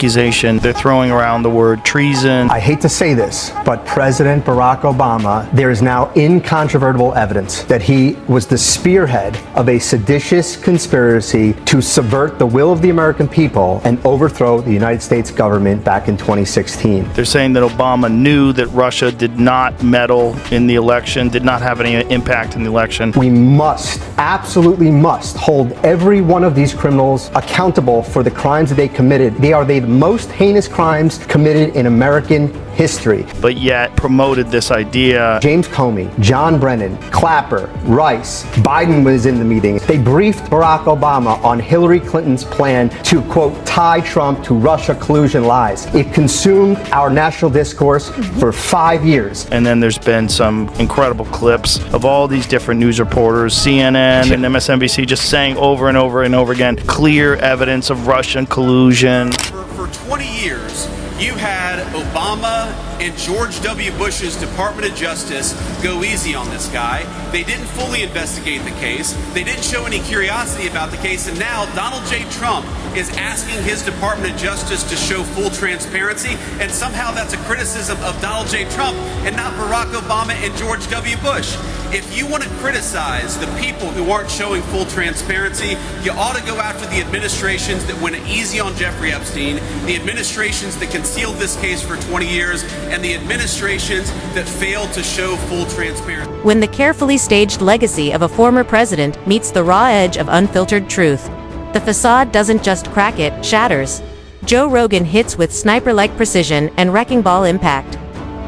accusation. They're throwing around the word treason. I hate to say this, but President Barack Obama, there is now incontrovertible evidence that he was the spearhead of a seditious conspiracy to subvert the will of the American people and overthrow the United States government back in 2016. They're saying that Obama knew that Russia did not meddle in the election, did not have any impact in the election. We must, absolutely must, hold every one of these criminals accountable for the crimes that they committed. They are the most heinous crimes committed in American history. But yet promoted this idea. James Comey, John Brennan, Clapper, Rice, Biden was in the meeting. They briefed Barack Obama on Hillary Clinton's plan to, quote, tie Trump to Russia collusion lies. It consumed our national discourse for 5 years. And then there's been some incredible clips of all these different news reporters, CNN and MSNBC, just saying over and over and over again, clear evidence of Russian collusion. For 20 years, you had Obama and George W. Bush's Department of Justice go easy on this guy. They didn't fully investigate the case. They didn't show any curiosity about the case. And now Donald J. Trump is asking his Department of Justice to show full transparency. And somehow that's a criticism of Donald J. Trump and not Barack Obama and George W. Bush. If you want to criticize the people who aren't showing full transparency, you ought to go after the administrations that went easy on Jeffrey Epstein, the administrations that concealed this case for 20 years, and the administrations that failed to show full transparency. When the carefully staged legacy of a former president meets the raw edge of unfiltered truth, the facade doesn't just crack, it shatters. Joe Rogan hits with sniper-like precision and wrecking ball impact,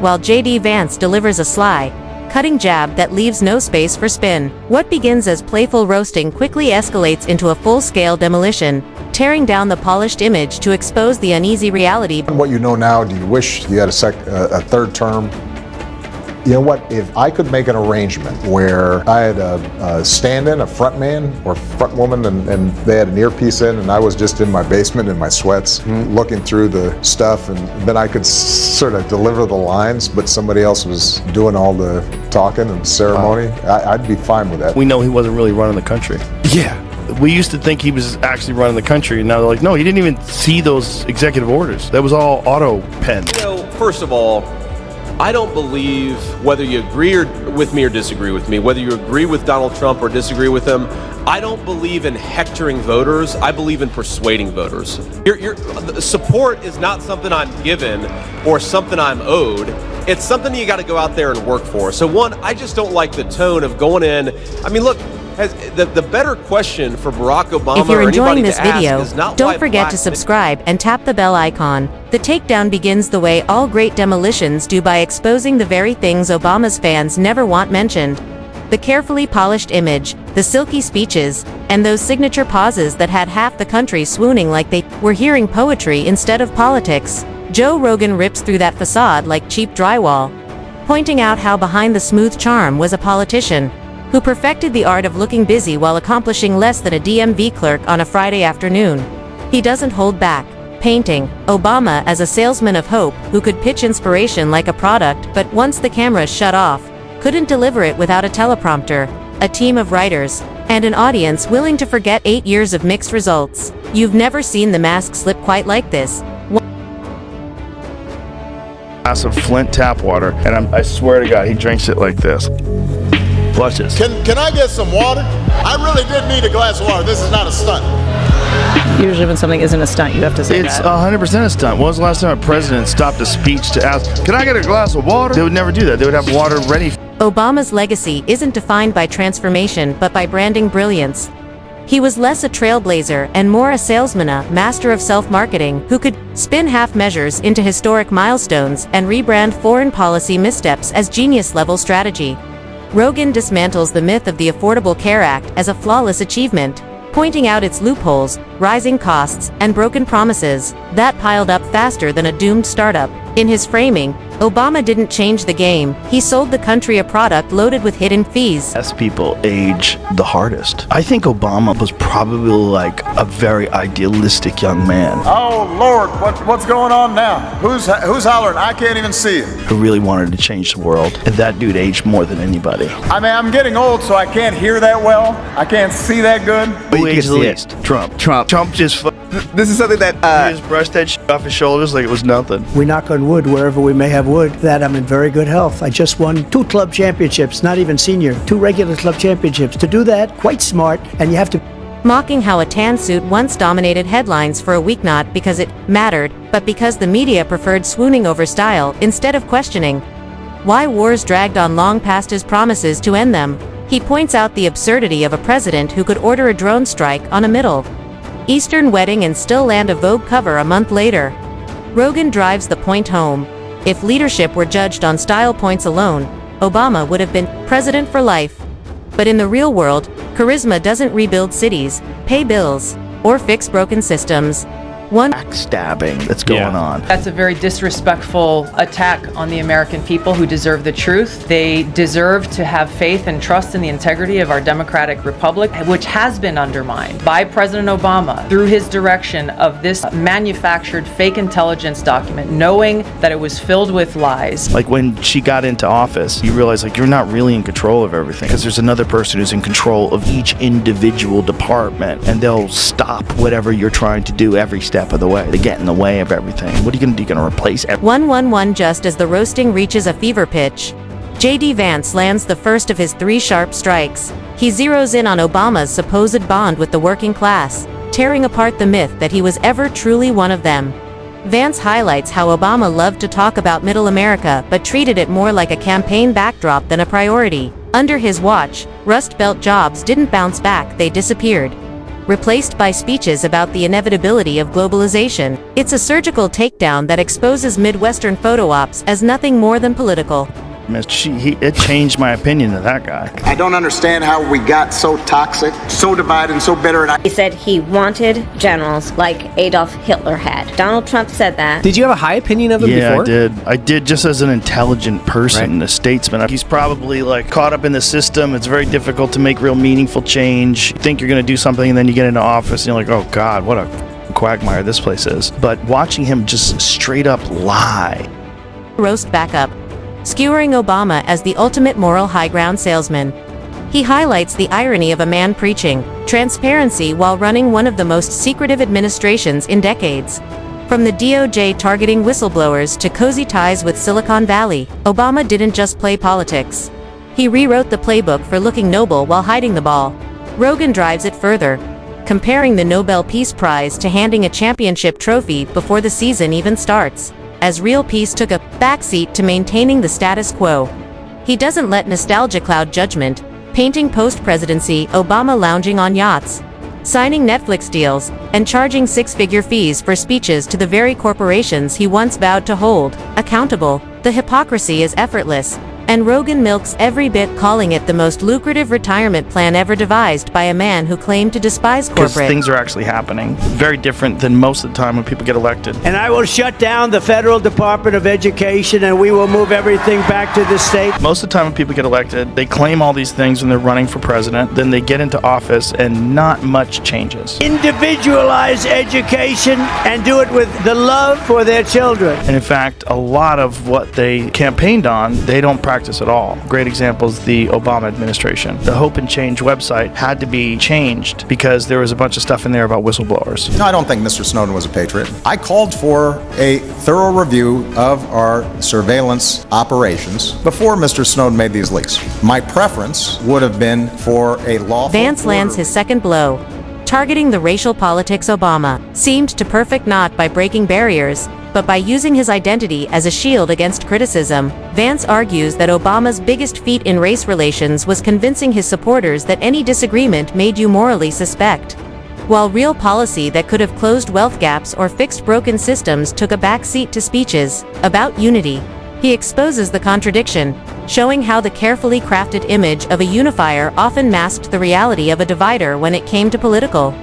while J.D. Vance delivers a sly, cutting jab that leaves no space for spin. What begins as playful roasting quickly escalates into a full-scale demolition, tearing down the polished image to expose the uneasy reality. What you know now, do you wish you had a third term? You know what, if I could make an arrangement where I had a stand-in, a front man or front woman, and they had an earpiece in, and I was just in my basement in my sweats looking through the stuff, and then I could sort of deliver the lines, but somebody else was doing all the talking and ceremony, I'd be fine with that. We know he wasn't really running the country. Yeah. We used to think he was actually running the country, and now they're like, no, he didn't even see those executive orders. That was all auto-penned. You know, first of all, I don't believe, whether you agree with me or disagree with me, whether you agree with Donald Trump or disagree with him, I don't believe in hectoring voters. I believe in persuading voters. Support is not something I'm given or something I'm owed. It's something you got to go out there and work for. So one, I just don't like the tone of going in. I mean, look, the better question for Barack Obama if you're or enjoying anybody this to ask video, is not don't why forget black to subscribe and tap the bell icon. The takedown begins the way all great demolitions do, by exposing the very things Obama's fans never want mentioned. The carefully polished image, the silky speeches, and those signature pauses that had half the country swooning like they were hearing poetry instead of politics. Joe Rogan rips through that facade like cheap drywall, pointing out how behind the smooth charm was a politician who perfected the art of looking busy while accomplishing less than a DMV clerk on a Friday afternoon. He doesn't hold back, painting Obama as a salesman of hope who could pitch inspiration like a product, but once the cameras shut off, couldn't deliver it without a teleprompter, a team of writers, and an audience willing to forget 8 years of mixed results. You've never seen the mask slip quite like this. Glass of Flint tap water, and I swear to God, he drinks it like this. Watch this. Can I get some water? I really did need a glass of water. This is not a stunt. Usually when something isn't a stunt, you have to say it's that. 100% a stunt. When was the last time a president stopped a speech to ask, can I get a glass of water? They would never do that. They would have water ready. Obama's legacy isn't defined by transformation but by branding brilliance. He was less a trailblazer and more a salesman, a master of self-marketing, who could spin half measures into historic milestones and rebrand foreign policy missteps as genius-level strategy. Rogan dismantles the myth of the Affordable Care Act as a flawless achievement, pointing out its loopholes, rising costs, and broken promises that piled up faster than a doomed startup. In his framing, Obama didn't change the game, he sold the country a product loaded with hidden fees. As people age the hardest. I think Obama was probably like a very idealistic young man. Oh, Lord, what's going on now? Who's hollering? I can't even see it. Who really wanted to change the world. And that dude aged more than anybody. I mean, I'm getting old, so I can't hear that well. I can't see that good. Who aged the least? Trump. Trump Trump just This is something that He just brushed that shit off his shoulders like it was nothing. We knock on wood wherever we may have wood, that I'm in very good health. I just won 2 club championships, not even senior, 2 regular club championships. To do that, quite smart, and you have to... Mocking how a tan suit once dominated headlines for a week, not because it mattered, but because the media preferred swooning over style instead of questioning why wars dragged on long past his promises to end them. He points out the absurdity of a president who could order a drone strike on a Middle Eastern wedding and still land a Vogue cover a month later. Rogan drives the point home. If leadership were judged on style points alone, Obama would have been president for life. But in the real world, charisma doesn't rebuild cities, pay bills, or fix broken systems. One backstabbing that's going on. That's a very disrespectful attack on the American people who deserve the truth. They deserve to have faith and trust in the integrity of our democratic republic, which has been undermined by President Obama through his direction of this manufactured fake intelligence document, knowing that it was filled with lies. Like when she got into office, you realize like you're not really in control of everything because there's another person who's in control of each individual department, and they'll stop whatever you're trying to do every step of the way. They get in the way of everything. What are you going to do? You're going to replace everything? 111. Just as the roasting reaches a fever pitch, J.D. Vance lands the first of his 3 sharp strikes. He zeroes in on Obama's supposed bond with the working class, tearing apart the myth that he was ever truly one of them. Vance highlights how Obama loved to talk about middle America but treated it more like a campaign backdrop than a priority. Under his watch, Rust Belt jobs didn't bounce back, they disappeared, replaced by speeches about the inevitability of globalization. It's a surgical takedown that exposes Midwestern photo ops as nothing more than political. It changed my opinion of that guy. I don't understand how we got so toxic, so divided, and so bitter. He said he wanted generals like Adolf Hitler had. Donald Trump said that. Did you have a high opinion of him before? Yeah, I did just as an intelligent person, a statesman. He's probably like caught up in the system. It's very difficult to make real meaningful change. You think you're going to do something and then you get into office and you're like, oh God, what a quagmire this place is. But watching him just straight up lie. Roast back up, skewering Obama as the ultimate moral high ground salesman. He highlights the irony of a man preaching transparency while running one of the most secretive administrations in decades. From the DOJ targeting whistleblowers to cozy ties with Silicon Valley, Obama didn't just play politics. He rewrote the playbook for looking noble while hiding the ball. Rogan drives it further, comparing the Nobel Peace Prize to handing a championship trophy before the season even starts, as real peace took a backseat to maintaining the status quo. He doesn't let nostalgia cloud judgment, painting post-presidency Obama lounging on yachts, signing Netflix deals, and charging 6-figure fees for speeches to the very corporations he once vowed to hold accountable. The hypocrisy is effortless, and Rogan milks every bit, calling it the most lucrative retirement plan ever devised by a man who claimed to despise Because corporate. things are actually happening. Very different than most of the time when people get elected. And I will shut down the Federal Department of Education, and we will move everything back to the state. Most of the time when people get elected, they claim all these things when they're running for president. Then they get into office and not much changes. Individualize education and do it with the love for their children. And in fact, a lot of what they campaigned on, they don't practice at all. Great example is the Obama administration. The Hope and Change website had to be changed because there was a bunch of stuff in there about whistleblowers. No, I don't think Mr. Snowden was a patriot. I called for a thorough review of our surveillance operations before Mr. Snowden made these leaks. My preference would have been for a lawful... Vance lands his second blow, targeting the racial politics Obama seemed to perfect not by breaking barriers, but by using his identity as a shield against criticism. Vance argues that Obama's biggest feat in race relations was convincing his supporters that any disagreement made you morally suspect, while real policy that could have closed wealth gaps or fixed broken systems took a backseat to speeches about unity. He exposes the contradiction, showing how the carefully crafted image of a unifier often masked the reality of a divider when it came to political.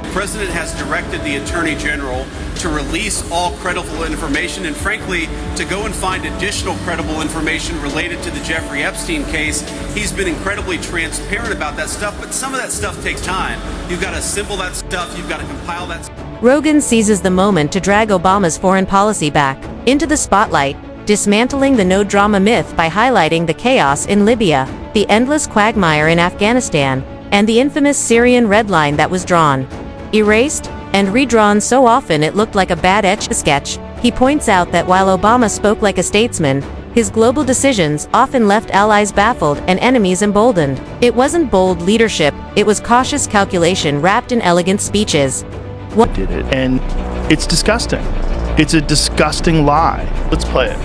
The President has directed the Attorney General to release all credible information and, frankly, to go and find additional credible information related to the Jeffrey Epstein case. He's been incredibly transparent about that stuff, but some of that stuff takes time. You've got to assemble that stuff, you've got to compile that stuff. Rogan seizes the moment to drag Obama's foreign policy back into the spotlight, dismantling the no-drama myth by highlighting the chaos in Libya, the endless quagmire in Afghanistan, and the infamous Syrian red line that was drawn. erased, and redrawn so often it looked like a bad Etch-a-Sketch. He points out that while Obama spoke like a statesman, his global decisions often left allies baffled and enemies emboldened. It wasn't bold leadership, it was cautious calculation wrapped in elegant speeches. What did it? And it's disgusting. It's a disgusting lie. Let's play it.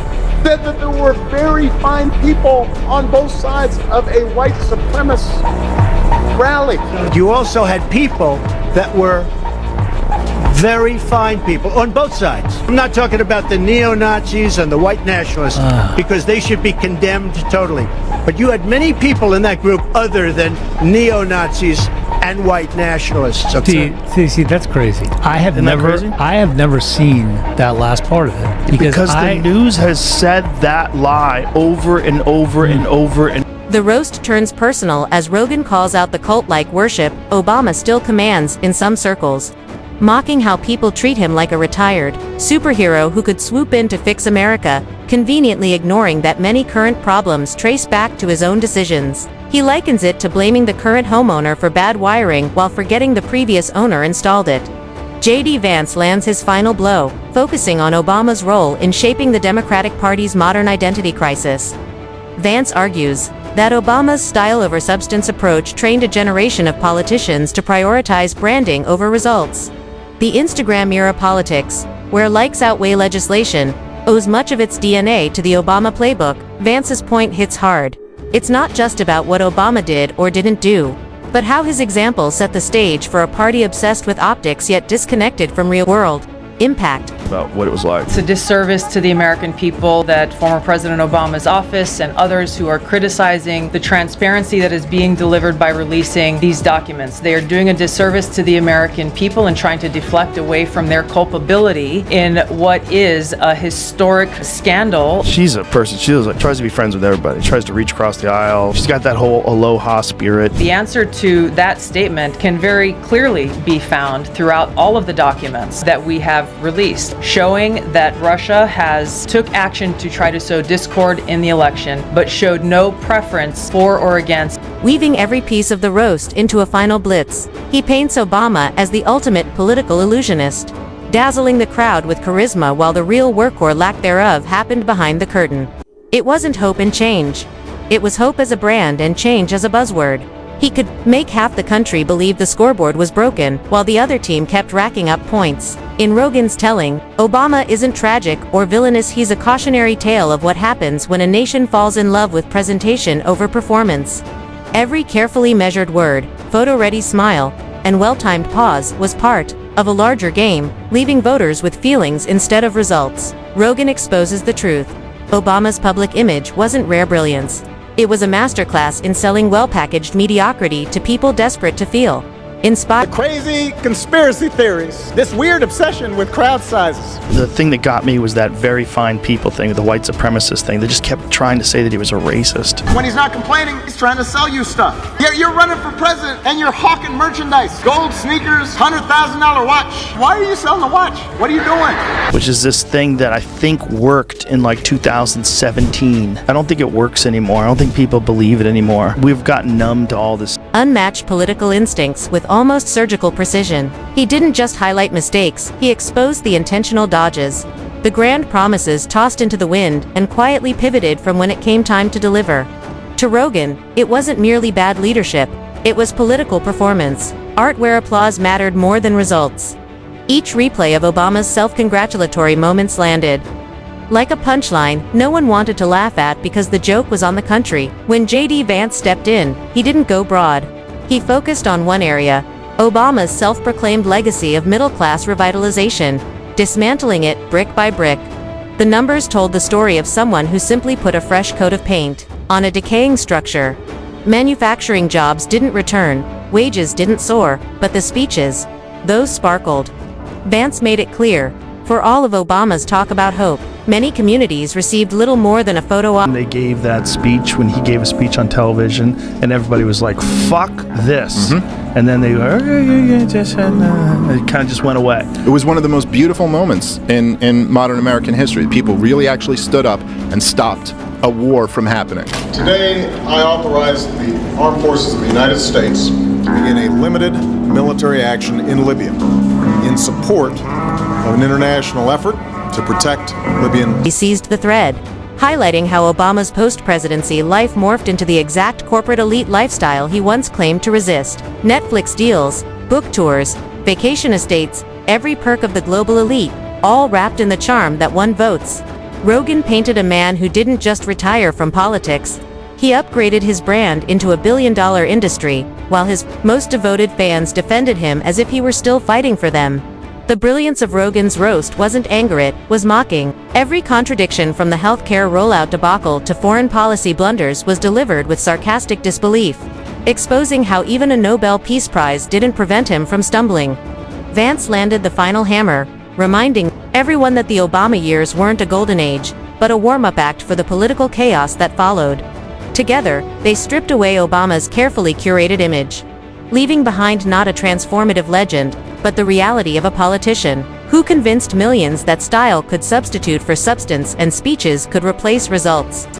Said that there were very fine people on both sides of a white supremacist rally. You also had people that were very fine people on both sides. I'm not talking about the neo-Nazis and the white nationalists because they should be condemned totally. But you had many people in that group other than neo-Nazis and white nationalists. See, that's crazy. I have never seen that last part of it because the news has said that lie over and over and over and. The roast turns personal as Rogan calls out the cult-like worship Obama still commands in some circles, mocking how people treat him like a retired superhero who could swoop in to fix America, conveniently ignoring that many current problems trace back to his own decisions. He likens it to blaming the current homeowner for bad wiring while forgetting the previous owner installed it. J.D. Vance lands his final blow, focusing on Obama's role in shaping the Democratic Party's modern identity crisis. Vance argues that Obama's style over substance approach trained a generation of politicians to prioritize branding over results. The Instagram-era politics, where likes outweigh legislation, owes much of its DNA to the Obama playbook. Vance's point hits hard. It's not just about what Obama did or didn't do, but how his example set the stage for a party obsessed with optics yet disconnected from real-world impact. About what it was like. It's a disservice to the American people that former President Obama's office and others who are criticizing the transparency that is being delivered by releasing these documents. They are doing a disservice to the American people and trying to deflect away from their culpability in what is a historic scandal. She's a person, tries to be friends with everybody, tries to reach across the aisle. She's got that whole aloha spirit. The answer to that statement can very clearly be found throughout all of the documents that we have released, showing that Russia has took action to try to sow discord in the election, but showed no preference for or against. Weaving every piece of the roast into a final blitz, he paints Obama as the ultimate political illusionist, dazzling the crowd with charisma while the real work or lack thereof happened behind the curtain. It wasn't hope and change. It was hope as a brand and change as a buzzword. He could make half the country believe the scoreboard was broken, while the other team kept racking up points. In Rogan's telling, Obama isn't tragic or villainous, he's a cautionary tale of what happens when a nation falls in love with presentation over performance. Every carefully measured word, photo-ready smile, and well-timed pause was part of a larger game, leaving voters with feelings instead of results. Rogan exposes the truth. Obama's public image wasn't rare brilliance. It was a masterclass in selling well-packaged mediocrity to people desperate to feel inspired. Crazy conspiracy theories, this weird obsession with crowd sizes. The thing that got me was that very fine people thing, the white supremacist thing. They just kept trying to say that he was a racist. When he's not complaining, he's trying to sell you stuff. You're running for president and you're hawking merchandise. Gold sneakers, $100,000 watch. Why are you selling the watch? What are you doing? Which is this thing that I think worked in like 2017. I don't think it works anymore. I don't think people believe it anymore. We've gotten numb to all this. Unmatched political instincts with almost surgical precision. He didn't just highlight mistakes, he exposed the intentional dodges, the grand promises tossed into the wind, and quietly pivoted from when it came time to deliver. To Rogan, it wasn't merely bad leadership, it was political performance, art where applause mattered more than results. Each replay of Obama's self-congratulatory moments landed like a punchline no one wanted to laugh at because the joke was on the country. When J.D. Vance stepped in, he didn't go broad. He focused on one area, Obama's self-proclaimed legacy of middle-class revitalization, dismantling it brick by brick. The numbers told the story of someone who simply put a fresh coat of paint on a decaying structure. Manufacturing jobs didn't return, wages didn't soar, but the speeches, those sparkled. Vance made it clear, for all of Obama's talk about hope, many communities received little more than a photo op. They gave that speech when he gave a speech on television, and everybody was like, fuck this. And then they go, it kind of just went away. It was one of the most beautiful moments in modern American history. People really actually stood up and stopped a war from happening. Today, I authorize the Armed Forces of the United States to begin a limited military action in Libya in support of an international effort to protect Libyan. He seized the thread, highlighting how Obama's post-presidency life morphed into the exact corporate elite lifestyle he once claimed to resist. Netflix deals, book tours, vacation estates, every perk of the global elite, all wrapped in the charm that won votes. Rogan painted a man who didn't just retire from politics. He upgraded his brand into a billion-dollar industry, while his most devoted fans defended him as if he were still fighting for them. The brilliance of Rogan's roast wasn't anger, it was mocking. Every contradiction from the healthcare rollout debacle to foreign policy blunders was delivered with sarcastic disbelief, exposing how even a Nobel Peace Prize didn't prevent him from stumbling. Vance landed the final hammer, reminding everyone that the Obama years weren't a golden age, but a warm-up act for the political chaos that followed. Together, they stripped away Obama's carefully curated image, leaving behind not a transformative legend, but the reality of a politician who convinced millions that style could substitute for substance and speeches could replace results.